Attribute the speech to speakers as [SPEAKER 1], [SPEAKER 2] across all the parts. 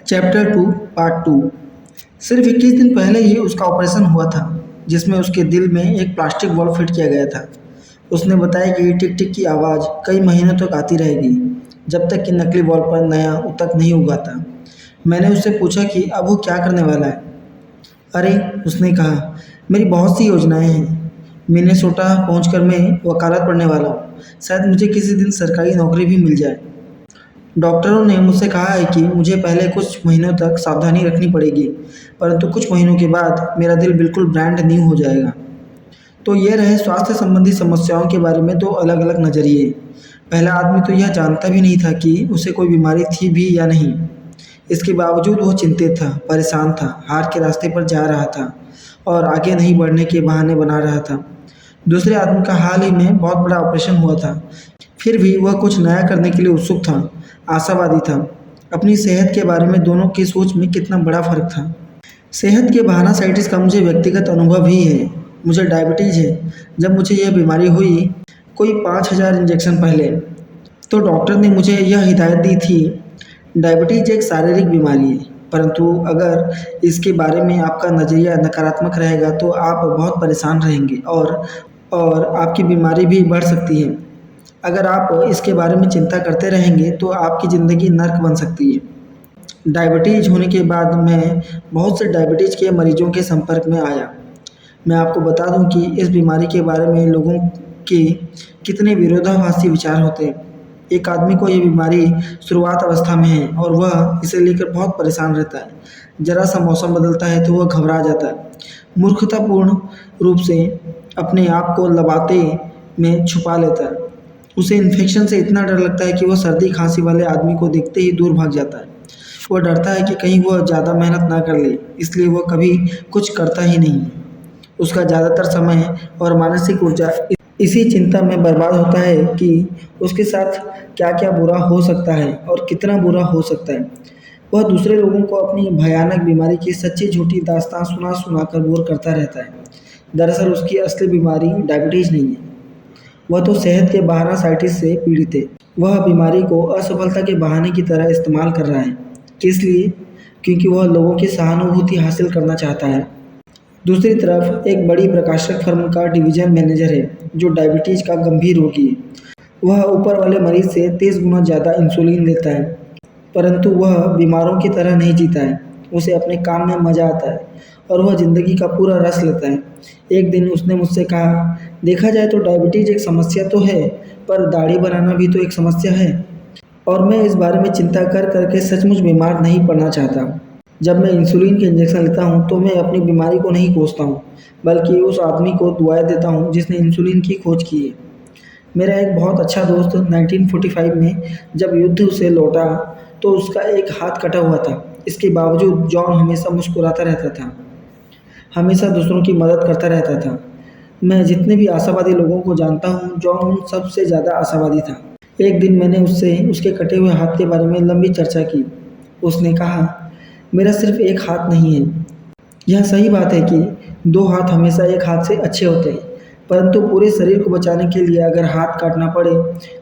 [SPEAKER 1] Chapter 2 part 2। सिर्फ 21 दिन पहले ही उसका ऑपरेशन हुआ था, जिसमें उसके दिल में एक प्लास्टिक बॉल फिट किया गया था। उसने बताया कि टिक टिक की आवाज़ कई महीनों तक आती रहेगी, जब तक कि नकली बॉल पर नया ऊतक नहीं उगाता। मैंने उससे पूछा कि अब वो क्या करने वाला है। अरे, उसने कहा, मेरी बहुत सी योजनाएं हैं। मिनेसोटा पहुंचकर मैं वकालत पढ़ने वाला हूँ। शायद मुझे किसी दिन सरकारी नौकरी भी मिल जाए। डॉक्टरों ने मुझसे कहा है कि मुझे पहले कुछ महीनों तक सावधानी रखनी पड़ेगी, परंतु कुछ महीनों के बाद मेरा दिल बिल्कुल ब्रांड न्यू हो जाएगा। तो ये रहे स्वास्थ्य संबंधी समस्याओं के बारे में दो अलग-अलग नज़रिए। पहला आदमी तो यह जानता भी नहीं था कि उसे कोई बीमारी थी भी या नहीं। इसके बावजूद वो चिंतित था, परेशान था, हार के रास्ते पर जा रहा था और आगे नहीं बढ़ने के बहाने बना रहा था। दूसरे आदमी का हाल ही में बहुत बड़ा ऑपरेशन हुआ था, फिर भी वह कुछ नया करने के लिए उत्सुक था, आशावादी था। अपनी सेहत के बारे में दोनों की सोच में कितना बड़ा फ़र्क था। सेहत के बहाना-साइटिस का मुझे व्यक्तिगत अनुभव ही है। मुझे डायबिटीज़ है। जब मुझे यह बीमारी हुई, कोई 5,000 इंजेक्शन पहले, तो डॉक्टर ने मुझे यह हिदायत दी थी, डायबिटीज़ एक शारीरिक बीमारी है, परंतु अगर इसके बारे में आपका नज़रिया नकारात्मक रहेगा तो आप बहुत परेशान रहेंगे और आपकी बीमारी भी बढ़ सकती है। अगर आप इसके बारे में चिंता करते रहेंगे तो आपकी ज़िंदगी नर्क बन सकती है। डायबिटीज़ होने के बाद मैं बहुत से डायबिटीज़ के मरीजों के संपर्क में आया। मैं आपको बता दूं कि इस बीमारी के बारे में लोगों के कितने विरोधाभासी विचार होते हैं। एक आदमी को ये बीमारी शुरुआत अवस्था में है और वह इसे लेकर बहुत परेशान रहता है। ज़रा सा मौसम बदलता है तो वह घबरा जाता है, मूर्खतापूर्ण रूप से अपने आप को लबाते में छुपा लेता है। उसे इन्फेक्शन से इतना डर लगता है कि वह सर्दी खांसी वाले आदमी को देखते ही दूर भाग जाता है। वह डरता है कि कहीं वह ज़्यादा मेहनत ना कर ले, इसलिए वह कभी कुछ करता ही नहीं। उसका ज़्यादातर समय और मानसिक ऊर्जा इसी चिंता में बर्बाद होता है कि उसके साथ क्या-क्या बुरा हो सकता है और कितना बुरा हो सकता है। वह दूसरे लोगों को अपनी भयानक बीमारी की सच्ची-झूठी दास्तान सुना-सुना कर बोर करता रहता है। दरअसल उसकी असली बीमारी डायबिटीज़ नहीं है। वह तो सेहत के बहाना-साइटिस से पीड़ित है। वह बीमारी को असफलता के बहाने की तरह इस्तेमाल कर रहा है। किस लिए? क्योंकि वह लोगों की सहानुभूति हासिल करना चाहता है। दूसरी तरफ एक बड़ी प्रकाशक फर्म का डिवीज़न मैनेजर है, जो डायबिटीज़ का गंभीर रोगी है। वह ऊपर वाले मरीज़ से 30 गुना ज़्यादा इंसुलिन लेता है, परंतु वह बीमारों की तरह नहीं जीता है। उसे अपने काम में मज़ा आता है और वह ज़िंदगी का पूरा रस लेता है। एक दिन उसने मुझसे कहा, देखा जाए तो डायबिटीज़ एक समस्या तो है, पर दाढ़ी बनाना भी तो एक समस्या है। और मैं इस बारे में चिंता कर के सचमुच बीमार नहीं पड़ना चाहता। जब मैं इंसुलिन के इंजेक्शन लेता हूँ तो मैं अपनी बीमारी को नहीं कोसता हूँ, बल्कि उस आदमी को दुआएँ देता हूँ जिसने इंसुलिन की खोज की है। मेरा एक बहुत अच्छा दोस्त 1945 में जब युद्ध से लौटा तो उसका एक हाथ कटा हुआ था। इसके बावजूद जॉन हमेशा मुस्कुराता रहता था, हमेशा दूसरों की मदद करता रहता था। मैं जितने भी आशावादी लोगों को जानता हूँ, जॉन उन सबसे ज़्यादा आशावादी था। एक दिन मैंने उससे उसके कटे हुए हाथ के बारे में लंबी चर्चा की। उसने कहा, मेरा सिर्फ एक हाथ नहीं है। यह सही बात है कि 2 हाथ हमेशा एक हाथ से अच्छे होते हैं, परंतु पूरे शरीर को बचाने के लिए अगर हाथ काटना पड़े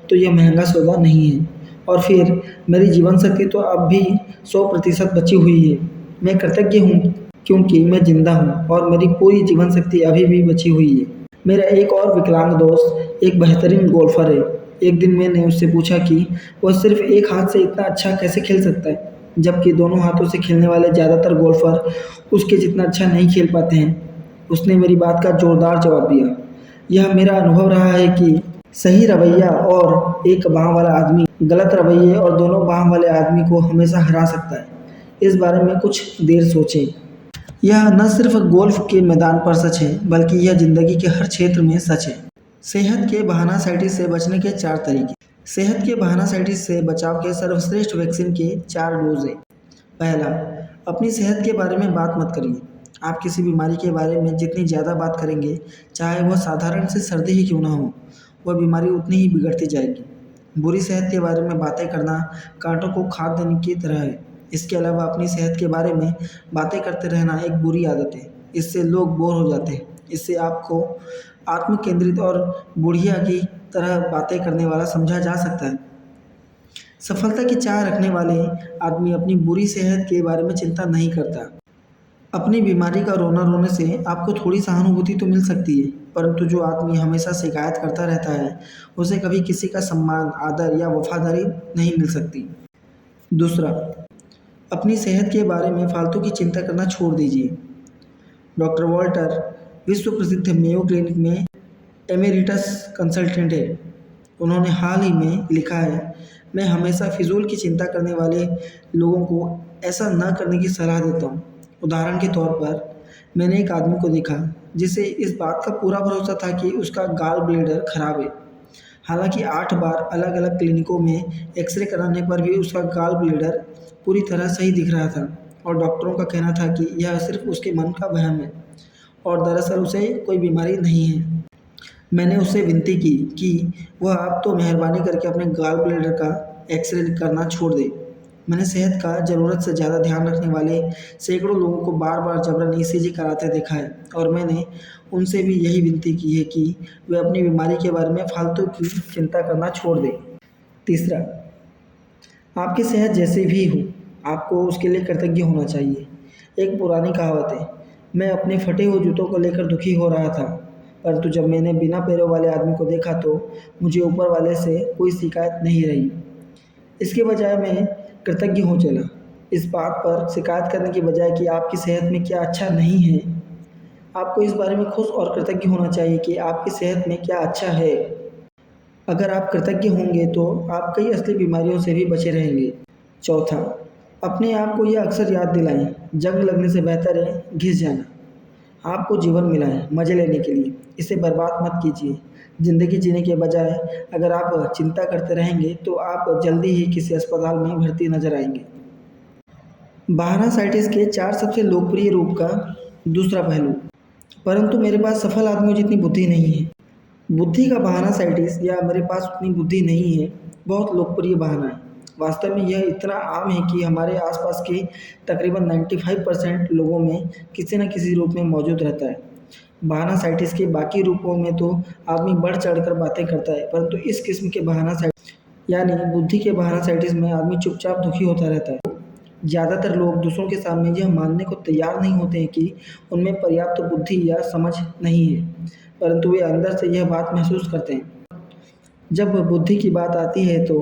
[SPEAKER 1] तो यह महंगा सौदा नहीं है। और फिर मेरी जीवन शक्ति तो अब भी 100% बची हुई है। मैं कृतज्ञ हूँ क्योंकि मैं ज़िंदा हूँ और मेरी पूरी जीवन शक्ति अभी भी बची हुई है। मेरा एक और विकलांग दोस्त एक बेहतरीन गोल्फ़र है। एक दिन मैंने उससे पूछा कि वह सिर्फ एक हाथ से इतना अच्छा कैसे खेल सकता है, जबकि दोनों हाथों से खेलने वाले ज़्यादातर गोल्फ़र उसके जितना अच्छा नहीं खेल पाते हैं। उसने मेरी बात का जोरदार जवाब दिया, यह मेरा अनुभव रहा है कि सही रवैया और एक बाँह वाला आदमी गलत रवैये और दोनों बाँह वाले आदमी को हमेशा हरा सकता है। इस बारे में कुछ देर सोचें। यह न सिर्फ गोल्फ के मैदान पर सच है, बल्कि यह ज़िंदगी के हर क्षेत्र में सच है। सेहत के बहाना-साइटिस से बचने के 4 तरीके। सेहत के बहाना-साइटिस से बचाव के सर्वश्रेष्ठ वैक्सीन के 4 डोज़ हैं। पहला, अपनी सेहत के बारे में बात मत करिए। आप किसी बीमारी के बारे में जितनी ज़्यादा बात करेंगे, चाहे वह साधारण सी सर्दी ही क्यों ना हो, वह बीमारी उतनी ही बिगड़ती जाएगी। बुरी सेहत के बारे में बातें करना कांटों को खाद देने की तरह है। इसके अलावा अपनी सेहत के बारे में बातें करते रहना एक बुरी आदत है। इससे लोग बोर हो जाते हैं। इससे आपको आत्म केंद्रित और बुढ़िया की तरह बातें करने वाला समझा जा सकता है। सफलता की चाह रखने वाले आदमी अपनी बुरी सेहत के बारे में चिंता नहीं करता। अपनी बीमारी का रोना रोने से आपको थोड़ी सहानुभूति तो मिल सकती है, परंतु जो आदमी हमेशा शिकायत करता रहता है, उसे कभी किसी का सम्मान, आदर या वफादारी नहीं मिल सकती। दूसरा, अपनी सेहत के बारे में फालतू की चिंता करना छोड़ दीजिए। डॉक्टर वॉल्टर विश्व प्रसिद्ध मेयो क्लिनिक में एमेरिटस कंसल्टेंट है। उन्होंने हाल ही में लिखा है, मैं हमेशा फिजूल की चिंता करने वाले लोगों को ऐसा न करने की सलाह देता हूँ। उदाहरण के तौर पर मैंने एक आदमी को देखा जिसे इस बात का पूरा भरोसा था कि उसका गाल ब्लेडर खराब है। हालांकि 8 बार अलग अलग क्लिनिकों में एक्सरे कराने पर भी उसका गाल ब्लेडर पूरी तरह सही दिख रहा था और डॉक्टरों का कहना था कि यह सिर्फ उसके मन का वहम है और दरअसल उसे कोई बीमारी नहीं है। मैंने उससे विनती की कि वह आप तो मेहरबानी करके अपने गाल ब्लेडर का एक्सरे करना छोड़ दे। मैंने सेहत का ज़रूरत से ज़्यादा ध्यान रखने वाले सैकड़ों लोगों को बार बार जबरन ईसीजी कराते देखा है और मैंने उनसे भी यही विनती की है कि वे अपनी बीमारी के बारे में फालतू की चिंता करना छोड़ दें। तीसरा, आपकी सेहत जैसी भी हो, आपको उसके लिए कृतज्ञ होना चाहिए। एक पुरानी कहावत है, मैं अपने फटे हुए जूतों को लेकर दुखी हो रहा था, परंतु जब मैंने बिना पैरों वाले आदमी को देखा तो मुझे ऊपर वाले से कोई शिकायत नहीं रही। इसके बजाय मैं कृतज्ञ हो चला, इस बात पर शिकायत करने की बजाय कि आपकी सेहत में क्या अच्छा नहीं है। आपको इस बारे में खुश और कृतज्ञ होना चाहिए कि आपकी सेहत में क्या अच्छा है। अगर आप कृतज्ञ होंगे तो आप कई असली बीमारियों से भी बचे रहेंगे। चौथा, अपने आप को यह अक्सर याद दिलाएं, जंग लगने से बेहतर है घिस जाना। आपको जीवन मिला है मज़े लेने के लिए, इसे बर्बाद मत कीजिए। ज़िंदगी जीने के बजाय अगर आप चिंता करते रहेंगे तो आप जल्दी ही किसी अस्पताल में भर्ती नजर आएंगे। बारहसाइटिस के 4 सबसे लोकप्रिय रूप का दूसरा पहलू। परंतु मेरे पास सफल आदमियों जितनी बुद्धि नहीं है। बुद्धि का बहाना साइटिस या मेरे पास उतनी बुद्धि नहीं है बहुत लोकप्रिय बहाना है। वास्तव में यह इतना आम है कि हमारे आसपास के तकरीबन 95% लोगों में किसी न किसी रूप में मौजूद रहता है। बहाना साइटिस के बाकी रूपों में तो आदमी बढ़ चढ़कर बातें करता है, परंतु इस किस्म के बहाना साइटिस यानी बुद्धि के बहाना साइटिस में आदमी चुपचाप दुखी होता रहता है। ज़्यादातर लोग दूसरों के सामने यह मानने को तैयार नहीं होते हैं कि उनमें पर्याप्त बुद्धि या समझ नहीं है, परंतु वे अंदर से यह बात महसूस करते हैं। जब बुद्धि की बात आती है तो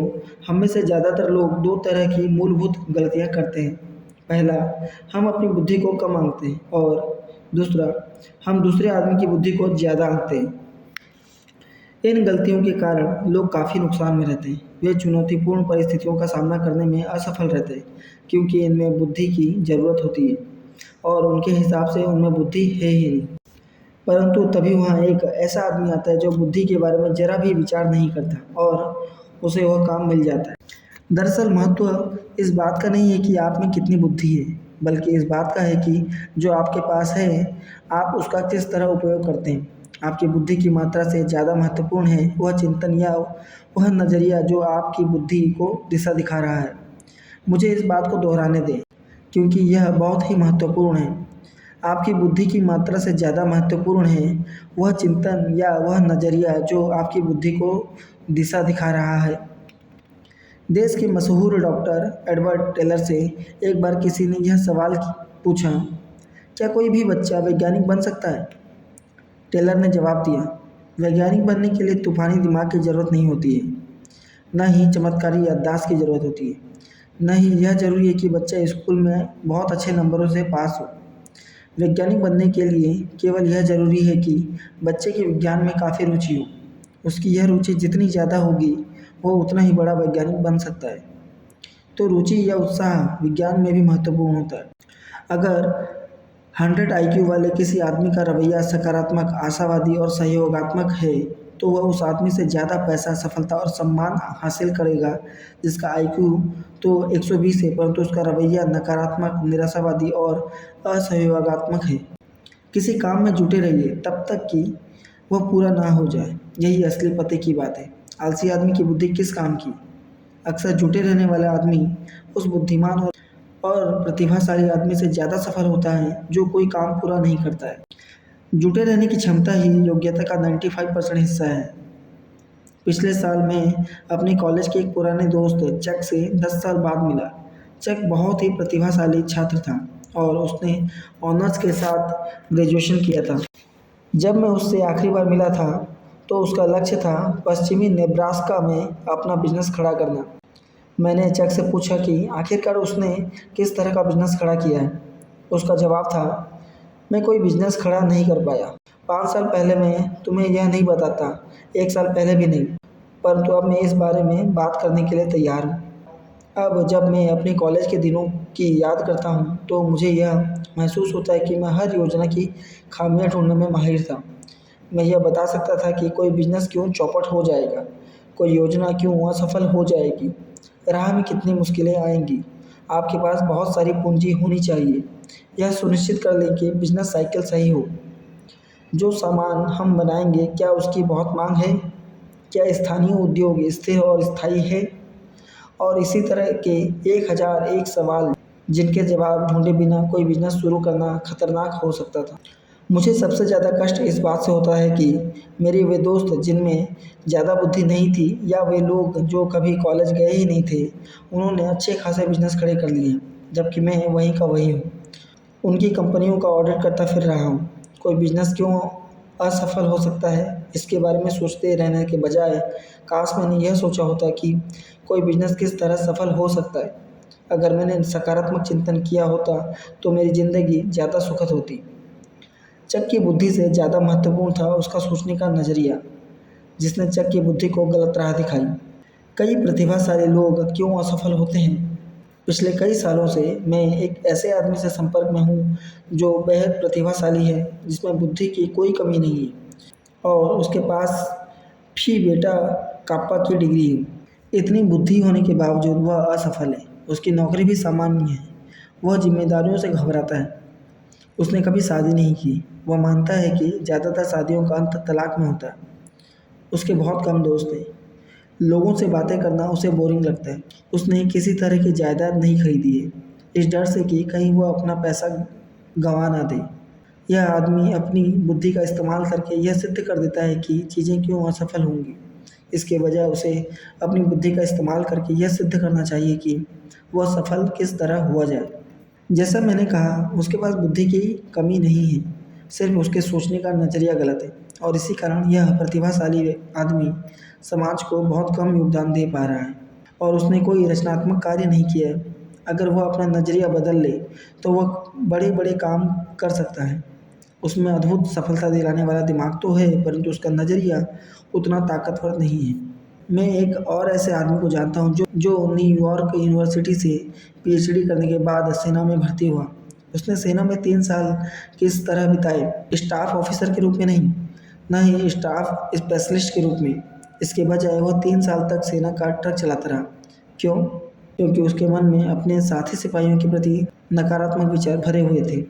[SPEAKER 1] हम में से ज़्यादातर लोग दो तरह की मूलभूत गलतियां करते हैं। पहला, हम अपनी बुद्धि को कम आंकते हैं और दूसरा, हम दूसरे आदमी की बुद्धि को ज़्यादा आंकते हैं। इन गलतियों के कारण लोग काफ़ी नुकसान में रहते हैं। वे चुनौतीपूर्ण परिस्थितियों का सामना करने में असफल रहते हैं क्योंकि इनमें बुद्धि की ज़रूरत होती है और उनके हिसाब से उनमें बुद्धि है ही नहीं। परंतु तभी वहाँ एक ऐसा आदमी आता है जो बुद्धि के बारे में जरा भी विचार नहीं करता और उसे वह काम मिल जाता है। दरअसल महत्व इस बात का नहीं है कि आप में कितनी बुद्धि है, बल्कि इस बात का है कि जो आपके पास है, आप उसका किस तरह उपयोग करते हैं। आपकी बुद्धि की मात्रा से ज़्यादा महत्वपूर्ण है वह चिंतन या वह नज़रिया जो आपकी बुद्धि को दिशा दिखा रहा है। मुझे इस बात को दोहराने दें क्योंकि यह बहुत ही महत्वपूर्ण है। आपकी बुद्धि की मात्रा से ज़्यादा महत्वपूर्ण है वह चिंतन या वह नज़रिया जो आपकी बुद्धि को दिशा दिखा रहा है। देश के मशहूर डॉक्टर एडवर्ड टेलर से एक बार किसी ने यह सवाल पूछा, क्या कोई भी बच्चा वैज्ञानिक बन सकता है? टेलर ने जवाब दिया, वैज्ञानिक बनने के लिए तूफानी दिमाग की ज़रूरत नहीं होती है, न ही चमत्कारी याददाश्त की ज़रूरत होती है, न ही यह ज़रूरी है कि बच्चा स्कूल में बहुत अच्छे नंबरों से पास हो। वैज्ञानिक बनने के लिए केवल यह ज़रूरी है कि बच्चे की विज्ञान में काफ़ी रुचि हो। उसकी यह रुचि जितनी ज़्यादा होगी वो उतना ही बड़ा वैज्ञानिक बन सकता है। तो रुचि या उत्साह विज्ञान में भी महत्वपूर्ण होता है। अगर 100 IQ वाले किसी आदमी का रवैया सकारात्मक, आशावादी और सहयोगात्मक है तो वह उस आदमी से ज़्यादा पैसा, सफलता और सम्मान हासिल करेगा जिसका IQ तो 120 है परंतु उसका रवैया नकारात्मक, निराशावादी और असहयोगात्मक है। किसी काम में जुटे रहिए तब तक कि वह पूरा ना हो जाए, यही असली पते की बात है। आलसी आदमी की बुद्धि किस काम की? अक्सर जुटे रहने वाला आदमी उस बुद्धिमान और प्रतिभाशाली आदमी से ज़्यादा सफल होता है जो कोई काम पूरा नहीं करता है। जुटे रहने की क्षमता ही योग्यता का 95% हिस्सा है। पिछले साल मैं अपने कॉलेज के एक पुराने दोस्त चक से 10 साल बाद मिला। चक बहुत ही प्रतिभाशाली छात्र था और उसने ऑनर्स के साथ ग्रेजुएशन किया था। जब मैं उससे आखिरी बार मिला था तो उसका लक्ष्य था पश्चिमी नेब्रास्का में अपना बिजनेस खड़ा करना। मैंने चक से पूछा कि आखिरकार उसने किस तरह का बिजनेस खड़ा किया है। उसका जवाब था, मैं कोई बिजनेस खड़ा नहीं कर पाया। 5 साल पहले मैं तुम्हें यह नहीं बताता, 1 साल पहले भी नहीं, परंतु अब मैं इस बारे में बात करने के लिए तैयार हूँ। अब जब मैं अपने कॉलेज के दिनों की याद करता हूँ तो मुझे यह महसूस होता है कि मैं हर योजना की खामियां ढूंढने में माहिर था। मैं यह बता सकता था कि कोई बिजनेस क्यों चौपट हो जाएगा, कोई योजना क्यों असफल हो जाएगी, राह में कितनी मुश्किलें आएंगी। आपके पास बहुत सारी पूंजी होनी चाहिए। यह सुनिश्चित कर लें कि बिजनेस साइकिल सही हो। जो सामान हम बनाएंगे क्या उसकी बहुत मांग है? क्या स्थानीय उद्योग स्थिर और स्थायी है? और इसी तरह के 1001 सवाल जिनके जवाब ढूंढे बिना कोई बिजनेस शुरू करना खतरनाक हो सकता था। मुझे सबसे ज़्यादा कष्ट इस बात से होता है कि मेरे वे दोस्त जिनमें ज़्यादा बुद्धि नहीं थी या वे लोग जो कभी कॉलेज गए ही नहीं थे, उन्होंने अच्छे खासे बिजनेस खड़े कर लिए हैं, जबकि मैं वहीं का वहीं हूँ। उनकी कंपनियों का ऑडिट करता फिर रहा हूँ। कोई बिजनेस क्यों असफल हो सकता है, इसके बारे में सोचते रहने के बजाय काश मैंने यह सोचा होता कि कोई बिजनेस किस तरह सफल हो सकता है। अगर मैंने सकारात्मक चिंतन किया होता तो मेरी ज़िंदगी ज़्यादा सुखद होती। चक की बुद्धि से ज़्यादा महत्वपूर्ण था उसका सोचने का नज़रिया, जिसने चक की बुद्धि को गलत राह दिखाई। कई प्रतिभाशाली लोग क्यों असफल होते हैं? पिछले कई सालों से मैं एक ऐसे आदमी से संपर्क में हूँ जो बेहद प्रतिभाशाली है, जिसमें बुद्धि की कोई कमी नहीं है और उसके पास फी बेटा काप्पा की डिग्री है। इतनी बुद्धि होने के बावजूद वह असफल है। उसकी नौकरी भी सामान्य है। वह जिम्मेदारियों से घबराता है। उसने कभी शादी नहीं की। वह मानता है कि ज़्यादातर शादियों का अंत तलाक में होता है। उसके बहुत कम दोस्त हैं। लोगों से बातें करना उसे बोरिंग लगता है। उसने किसी तरह की जायदाद नहीं खरीदी है, इस डर से कि कहीं वह अपना पैसा गंवा ना दे। यह आदमी अपनी बुद्धि का इस्तेमाल करके यह सिद्ध कर देता है कि चीज़ें क्यों असफल होंगी। इसके बजाय उसे अपनी बुद्धि का इस्तेमाल करके यह सिद्ध करना चाहिए कि वह सफल किस तरह हुआ जाए। जैसा मैंने कहा, उसके पास बुद्धि की कमी नहीं है, सिर्फ उसके सोचने का नज़रिया गलत है और इसी कारण यह प्रतिभाशाली आदमी समाज को बहुत कम योगदान दे पा रहा है और उसने कोई रचनात्मक कार्य नहीं किया है। अगर वह अपना नज़रिया बदल ले तो वह बड़े बड़े काम कर सकता है। उसमें अद्भुत सफलता दिलाने वाला दिमाग तो है, परंतु उसका नज़रिया उतना ताकतवर नहीं है। मैं एक और ऐसे आदमी को जानता हूँ जो न्यूयॉर्क यूनिवर्सिटी से पीएचडी करने के बाद सेना में भर्ती हुआ। उसने सेना में 3 साल किस तरह बिताए, स्टाफ ऑफिसर के रूप में नहीं, न ही स्टाफ स्पेशलिस्ट के रूप में। इसके बजाय वह 3 साल तक सेना का ट्रक चलाता रहा। क्यों? क्योंकि उसके मन में अपने साथी सिपाहियों के प्रति नकारात्मक विचार भरे हुए थे।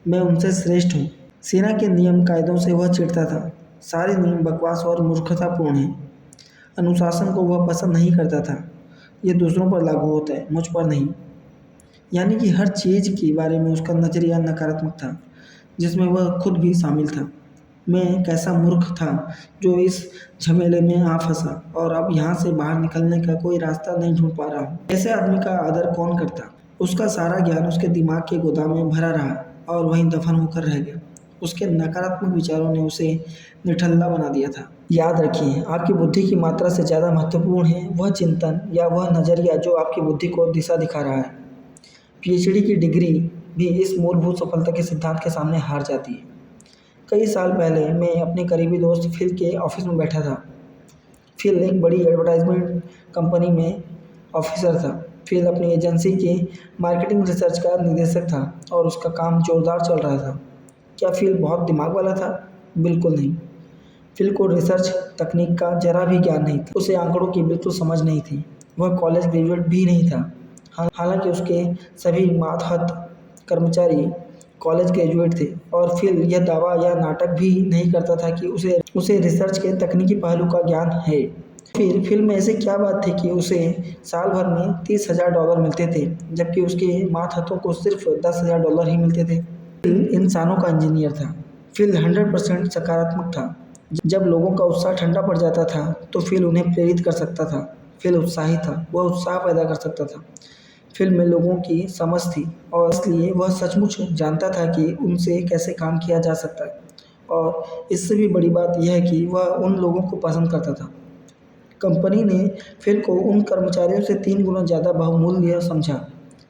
[SPEAKER 1] मैं उनसे श्रेष्ठ हूँ। सेना के नियम कायदों से वह चिढ़ता था। सारे नियम बकवास और मूर्खतापूर्ण हैं। अनुशासन को वह पसंद नहीं करता था। ये दूसरों पर लागू होता है, मुझ पर नहीं। यानी कि हर चीज़ के बारे में उसका नज़रिया नकारात्मक था, जिसमें वह खुद भी शामिल था। मैं कैसा मूर्ख था जो इस झमेले में आ फंसा और अब यहाँ से बाहर निकलने का कोई रास्ता नहीं ढूंढ पा रहा हूँ। ऐसे आदमी का आदर कौन करता? उसका सारा ज्ञान उसके दिमाग के गोदाम में भरा रहा और वहीं दफन होकर रह गया। उसके नकारात्मक विचारों ने उसे निठल्ला बना दिया था। याद रखिए, आपकी बुद्धि की मात्रा से ज़्यादा महत्वपूर्ण है वह चिंतन या वह नज़रिया जो आपकी बुद्धि को दिशा दिखा रहा है। पीएचडी की डिग्री भी इस मूलभूत सफलता के सिद्धांत के सामने हार जाती है। कई साल पहले मैं अपने करीबी दोस्त फिल के ऑफिस में बैठा था। फिल एक बड़ी एडवर्टाइजमेंट कंपनी में ऑफिसर था। फिल अपनी एजेंसी के मार्केटिंग रिसर्च का निदेशक था और उसका काम जोरदार चल रहा था। क्या फिल बहुत दिमाग वाला था? बिल्कुल नहीं। फिल को रिसर्च तकनीक का जरा भी ज्ञान नहीं था। उसे आंकड़ों की बिल्कुल समझ नहीं थी। वह कॉलेज ग्रेजुएट भी नहीं था। हालांकि उसके सभी मातहत कर्मचारी कॉलेज ग्रेजुएट थे और फिल यह दावा या नाटक भी नहीं करता था कि उसे रिसर्च के तकनीकी पहलू का ज्ञान है। फिर फिल्म में ऐसी क्या बात थी कि उसे साल भर में $30,000 मिलते थे, जबकि उसके मातहतों को सिर्फ $10,000 ही मिलते थे। फिल इंसानों का इंजीनियर था। फिल 100% सकारात्मक था। जब लोगों का उत्साह ठंडा पड़ जाता था तो फिल्म उन्हें प्रेरित कर सकता था। फिल्म उत्साही था, वह उत्साह पैदा कर सकता था। फिल्म में लोगों की समझ थी और इसलिए वह सचमुच जानता था कि उनसे कैसे काम किया जा सकता है। और इससे भी बड़ी बात यह है कि वह उन लोगों को पसंद करता था। कंपनी ने फ़िल को उन कर्मचारियों से 3 गुना ज़्यादा बहुमूल्य समझा,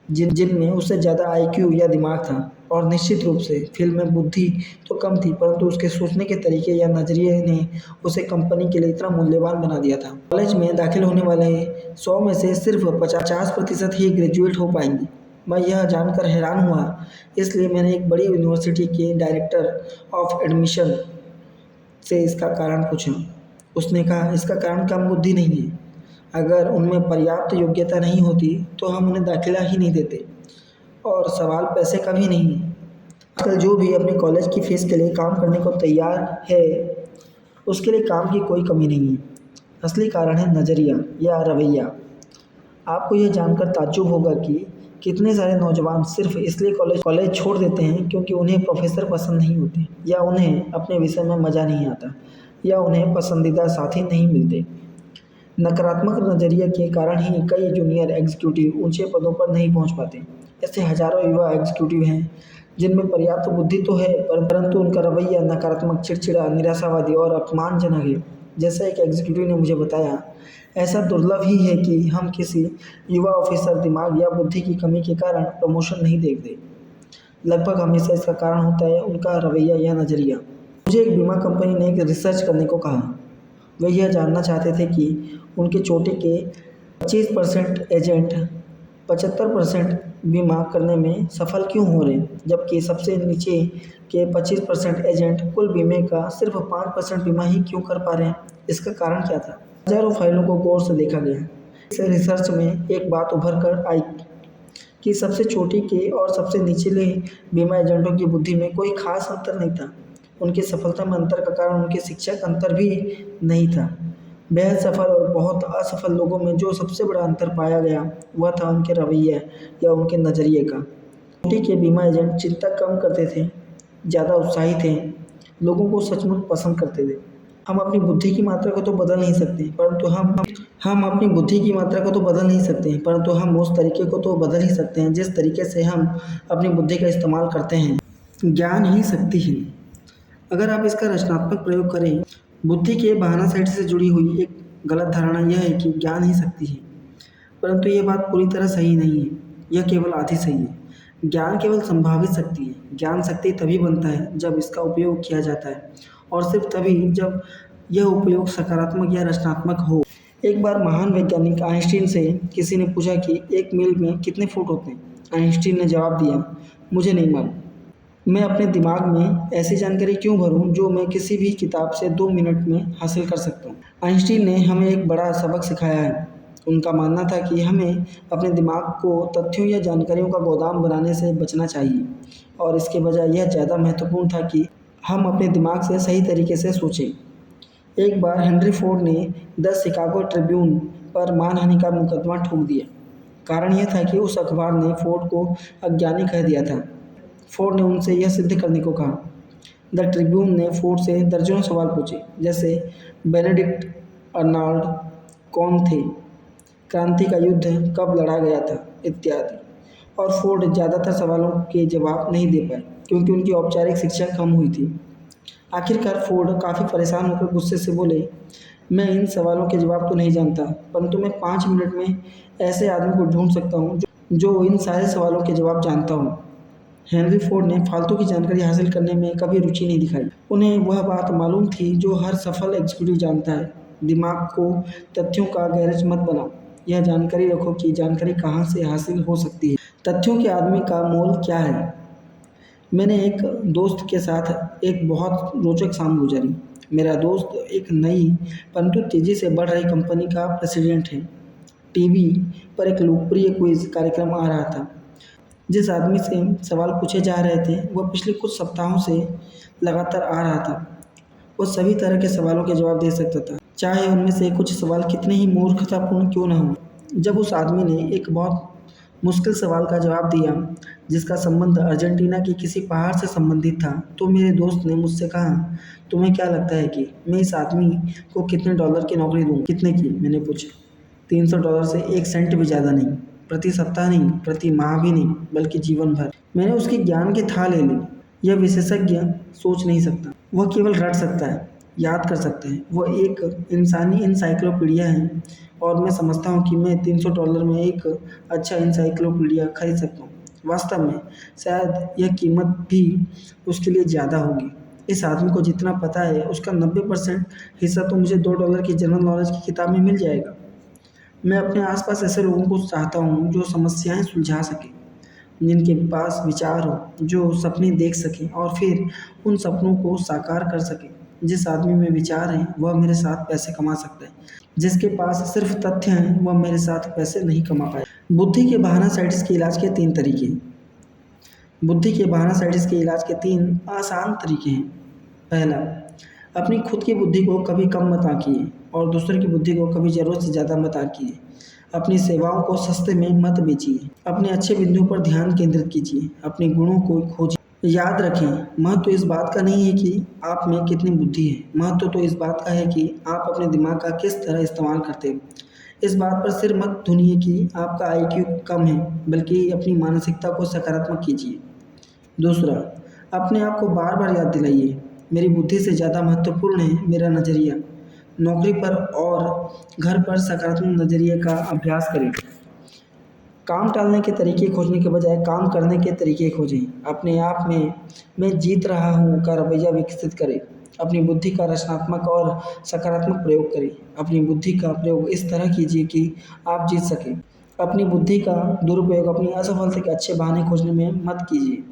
[SPEAKER 1] जिनमें उससे ज़्यादा आईक्यू या दिमाग था। और निश्चित रूप से फ़िल में बुद्धि तो कम थी, परंतु उसके सोचने के तरीके या नज़रिए ने उसे कंपनी के लिए इतना मूल्यवान बना दिया था। कॉलेज में दाखिल होने वाले 100 में से सिर्फ 50% ही ग्रेजुएट हो पाएंगे। मैं यह जानकर हैरान हुआ, इसलिए मैंने एक बड़ी यूनिवर्सिटी के डायरेक्टर ऑफ एडमिशन से इसका कारण पूछा। उसने कहा, इसका कारण कम बुद्धि नहीं है। अगर उनमें पर्याप्त योग्यता नहीं होती तो हम उन्हें दाखिला ही नहीं देते। और सवाल पैसे का भी नहीं है। आजकल जो भी अपने कॉलेज की फीस के लिए काम करने को तैयार है, उसके लिए काम की कोई कमी नहीं है। असली कारण है नज़रिया या रवैया। आपको यह जानकर ताज्जुब होगा कि कितने सारे नौजवान सिर्फ इसलिए कॉलेज कॉलेज छोड़ देते हैं क्योंकि उन्हें प्रोफेसर पसंद नहीं होते, या उन्हें अपने विषय में मज़ा नहीं आता, या उन्हें पसंदीदा साथी नहीं मिलते। नकारात्मक नज़रिए के कारण ही कई जूनियर एग्जीक्यूटिव ऊंचे पदों पर नहीं पहुंच पाते। ऐसे हजारों युवा एग्जीक्यूटिव हैं जिनमें पर्याप्त बुद्धि तो है, परंतु उनका रवैया नकारात्मक, चिड़चिड़ा, निराशावादी और अपमानजनक है। जैसा एक एग्जीक्यूटिव ने मुझे बताया, ऐसा दुर्लभ ही है कि हम किसी युवा ऑफिसर दिमाग या बुद्धि की कमी के कारण प्रमोशन नहीं देखते। लगभग हमेशा इसका कारण होता है उनका रवैया या नज़रिया। मुझे एक बीमा कंपनी ने एक रिसर्च करने को कहा। वे यह जानना चाहते थे कि उनके चोटी के 25% एजेंट 75% बीमा करने में सफल क्यों हो रहे, जबकि सबसे नीचे के 25% एजेंट कुल बीमे का सिर्फ 5% बीमा ही क्यों कर पा रहे हैं। इसका कारण क्या था? हजारों फाइलों को गौर से देखा गया। इस रिसर्च में एक बात उभर कर आई कि सबसे छोटे के और सबसे निचले बीमा एजेंटों की बुद्धि में कोई खास अंतर नहीं था। उनकी सफलता में अंतर का कारण उनके शिक्षक अंतर भी नहीं था। बेहद सफल और बहुत असफल लोगों में जो सबसे बड़ा अंतर पाया गया, वह था उनके रवैये या उनके नज़रिए का। छोटे के बीमा एजेंट चिंता कम करते थे, ज़्यादा उत्साही थे, लोगों को सचमुच पसंद करते थे। हम अपनी बुद्धि की मात्रा को तो बदल नहीं सकते, परंतु हम अपनी बुद्धि की मात्रा को तो बदल नहीं सकते, परंतु हम उस तरीके को तो बदल ही सकते हैं जिस तरीके से हम अपनी बुद्धि का इस्तेमाल करते हैं। ज्ञान ही शक्ति है। अगर आप इसका रचनात्मक प्रयोग करें। बुद्धि के बहाना साइड से जुड़ी हुई एक गलत धारणा यह है कि ज्ञान ही शक्ति है, परंतु यह बात पूरी तरह सही नहीं है। यह केवल आधी सही है। ज्ञान केवल संभावित शक्ति है। ज्ञान शक्ति तभी बनता है जब इसका उपयोग किया जाता है, और सिर्फ तभी जब यह उपयोग सकारात्मक या रचनात्मक हो। एक बार महान वैज्ञानिक आइंस्टीन से किसी ने पूछा कि एक मील में कितने फुट होते हैं। आइंस्टीन ने जवाब दिया, मुझे नहीं मालूम। मैं अपने दिमाग में ऐसी जानकारी क्यों भरूं जो मैं किसी भी किताब से 2 मिनट में हासिल कर सकता हूँ। आइंस्टीन ने हमें एक बड़ा सबक सिखाया है। उनका मानना था कि हमें अपने दिमाग को तथ्यों या जानकारियों का गोदाम बनाने से बचना चाहिए, और इसके बजाय यह ज़्यादा महत्वपूर्ण था कि हम अपने दिमाग से सही तरीके से सोचें। एक बार हेनरी फोर्ड ने द शिकागो ट्रिब्यून पर मानहानि का मुकदमा ठोक दिया। कारण यह था कि उस अखबार ने फोर्ड को अज्ञानी कह दिया था। फोर्ड ने उनसे यह सिद्ध करने को कहा। द ट्रिब्यून ने फोर्ड से दर्जनों सवाल पूछे, जैसे बेनेडिक्ट अर्नाल्ड कौन थे, क्रांति का युद्ध कब लड़ा गया था, इत्यादि। और फोर्ड ज़्यादातर सवालों के जवाब नहीं दे पाए क्योंकि उनकी औपचारिक शिक्षा कम हुई थी। आखिरकार फोर्ड काफ़ी परेशान होकर गुस्से से बोले, मैं इन सवालों के जवाब तो नहीं जानता, परंतु मैं 5 मिनट में ऐसे आदमी को ढूंढ सकता हूँ जो इन सारे सवालों के जवाब जानता हो। हेनरी फोर्ड ने फालतू की जानकारी हासिल करने में कभी रुचि नहीं दिखाई। उन्हें वह बात मालूम थी जो हर सफल एग्जीक्यूटिव जानता है, दिमाग को तथ्यों का गैरेज मत बनाओ। यह जानकारी रखो कि जानकारी कहाँ से हासिल हो सकती है। तथ्यों के आदमी का मोल क्या है। मैंने एक दोस्त के साथ एक बहुत रोचक शाम गुजारी। मेरा दोस्त एक नई परंतु तेज़ी से बढ़ रही कंपनी का प्रेसिडेंट है। टीवी पर एक लोकप्रिय क्विज कार्यक्रम आ रहा था। जिस आदमी से सवाल पूछे जा रहे थे, वह पिछले कुछ सप्ताहों से लगातार आ रहा था। वह सभी तरह के सवालों के जवाब दे सकता था, चाहे उनमें से कुछ सवाल कितने ही मूर्खतापूर्ण क्यों न हों। जब उस आदमी ने एक बहुत मुश्किल सवाल का जवाब दिया जिसका संबंध अर्जेंटीना के किसी पहाड़ से संबंधित था, तो मेरे दोस्त ने मुझसे कहा, तुम्हें क्या लगता है कि मैं इस आदमी को कितने डॉलर की नौकरी दूँ? कितने की? मैंने पूछा। $300 से 1 सेंट भी ज़्यादा नहीं, प्रति सप्ताह नहीं, प्रति माह भी नहीं, बल्कि जीवन भर। मैंने उसके ज्ञान की थाह ले ली। यह विशेषज्ञ सोच नहीं सकता, वह केवल रट सकता है, याद कर सकता है। वह एक इंसानी इंसाइक्लोपीडिया है और मैं समझता हूँ कि मैं $300 में एक अच्छा इंसाइक्लोपीडिया खरीद सकता हूँ। वास्तव में शायद यह कीमत भी उसके लिए ज़्यादा होगी। इस आदमी को जितना पता है उसका 90% हिस्सा तो मुझे $2 की जनरल नॉलेज की किताब में मिल जाएगा। मैं अपने आसपास ऐसे लोगों को चाहता हूँ जो समस्याएं सुलझा सकें, जिनके पास विचार हो, जो सपने देख सकें और फिर उन सपनों को साकार कर सकें। जिस आदमी में विचार हैं वह मेरे साथ पैसे कमा सकता है, जिसके पास सिर्फ तथ्य हैं वह मेरे साथ पैसे नहीं कमा पाए। बुद्धि के बहानासाइटिस के इलाज के 3 तरीके। बुद्धि के बहानासाइटिस के इलाज के 3 आसान तरीके हैं। पहला, अपनी खुद की बुद्धि को कभी कम मत आंकिए और दूसरे की बुद्धि को कभी ज़रूरत से ज़्यादा मत आंकिए। अपनी सेवाओं को सस्ते में मत बेचिए। अपने अच्छे बिंदुओं पर ध्यान केंद्रित कीजिए। अपने गुणों को खोजिए। याद रखें, महत्व इस बात का नहीं है कि आप में कितनी बुद्धि है, महत्व तो इस बात का है कि आप अपने दिमाग का किस तरह इस्तेमाल करते हैं। इस बात पर सिर मत धुनिए कि आपका आईक्यू कम है, बल्कि अपनी मानसिकता को सकारात्मक कीजिए। दूसरा, अपने आप को बार बार याद दिलाइए, मेरी बुद्धि से ज़्यादा महत्वपूर्ण है मेरा नज़रिया। नौकरी पर और घर पर सकारात्मक नज़रिए का अभ्यास करें। काम टालने के तरीके खोजने के बजाय काम करने के तरीके खोजें। अपने आप में मैं जीत रहा हूँ का रवैया विकसित करें। अपनी बुद्धि का रचनात्मक और सकारात्मक प्रयोग करें। अपनी बुद्धि का प्रयोग इस तरह कीजिए कि आप जीत सकें। अपनी बुद्धि का दुरुपयोग अपनी असफलता के अच्छे बहाने खोजने में मत कीजिए।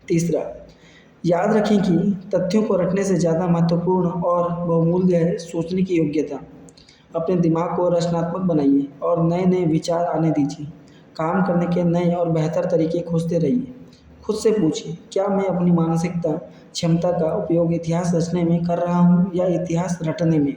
[SPEAKER 1] तीसरा, याद रखें कि तथ्यों को रटने से ज़्यादा महत्वपूर्ण और बहुमूल्य है सोचने की योग्यता। अपने दिमाग को रचनात्मक बनाइए और नए नए विचार आने दीजिए। काम करने के नए और बेहतर तरीके खोजते रहिए। खुद से पूछिए, क्या मैं अपनी मानसिकता क्षमता का उपयोग इतिहास रचने में कर रहा हूँ या इतिहास रटने में?